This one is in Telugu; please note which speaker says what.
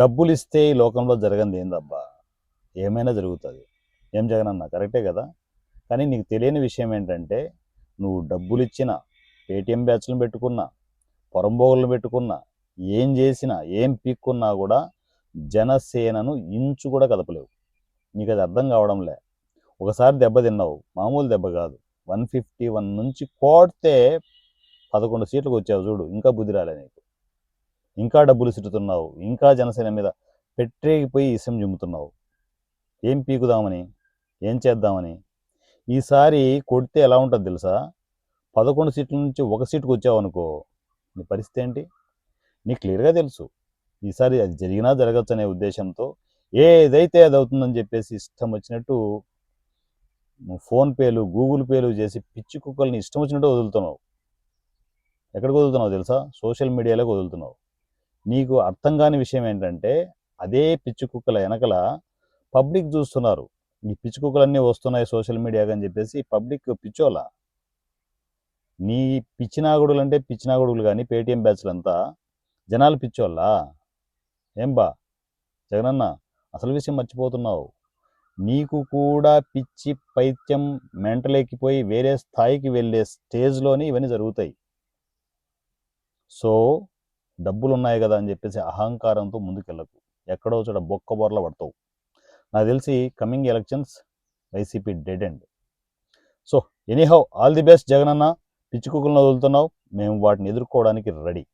Speaker 1: డబ్బులు ఇస్తే ఈ లోకంలో జరగంది ఏందబ్బా? ఏమైనా జరుగుతుంది. ఏం జగనన్న కరెక్టే కదా? కానీ నీకు తెలియని విషయం ఏంటంటే, నువ్వు డబ్బులు ఇచ్చిన, పేటీఎం బ్యాచ్లను పెట్టుకున్నా, పొరంబోగులను పెట్టుకున్నా, ఏం చేసినా, ఏం పీక్కున్నా కూడా జనసేనను ఇంచు కూడా కదపలేవు. నీకు అది అర్థం కావడంలే. ఒకసారి దెబ్బ తిన్నావు, మామూలు దెబ్బ కాదు. 151 నుంచి కోడితే 11 సీట్లకు వచ్చావు చూడు, ఇంకా బుద్ధి రాలే నీకు. ఇంకా డబ్బులు సిట్టుతున్నావు, ఇంకా జనసేన మీద పెట్టేగిపోయి ఇసం జిమ్ముతున్నావు. ఏం పీకుదామని, ఏం చేద్దామని. ఈసారి కొడితే ఎలా ఉంటుంది తెలుసా? 11 సీట్ల నుంచి 1 సీటుకు వచ్చావు అనుకో, నీ పరిస్థితి ఏంటి? నీకు క్లియర్గా తెలుసు. ఈసారి అది జరిగినా జరగచ్చు అనే ఉద్దేశంతో ఏదైతే అది అవుతుందని చెప్పేసి ఇష్టం వచ్చినట్టు ఫోన్పేలు, గూగుల్ పేలు చేసి పిచ్చి కుక్కల్ని ఇష్టం వచ్చినట్టు వదులుతున్నావు. ఎక్కడికి వదులుతున్నావు తెలుసా? సోషల్ మీడియాలోకి వదులుతున్నావు. నీకు అర్థం కాని విషయం ఏంటంటే, అదే పిచ్చి కుక్కల వెనకల పబ్లిక్ చూస్తున్నారు. ఈ పిచ్చి కుక్కలన్నీ వస్తున్నాయి సోషల్ మీడియాకి అని చెప్పేసి పబ్లిక్ పిచ్చోలా. నీ పిచ్చినాగుడులు అంటే పిచ్చినాగుడులు కానీ పేటీఎం బ్యాచ్లంతా జనాలు పిచ్చోళ్ళా? ఏం బా జగనన్న, అసలు విషయం మర్చిపోతున్నావు. నీకు కూడా పిచ్చి పైత్యం మెంటలెక్కిపోయి వేరే స్థాయికి వెళ్ళే స్టేజ్లోని ఇవన్నీ జరుగుతాయి. సో డబ్బులు ఉన్నాయి కదా అని చెప్పేసి అహంకారంతో ముందుకెళ్ళకు. ఎక్కడో చోట బొక్క బొర్ల పడతావు. నాకు తెలిసి coming elections YCP dead end. So anyhow, all the best Jagananna. పిచ్చి కుక్కలను వదులుతున్నావు, మేము వాటిని ఎదుర్కోవడానికి రెడీ.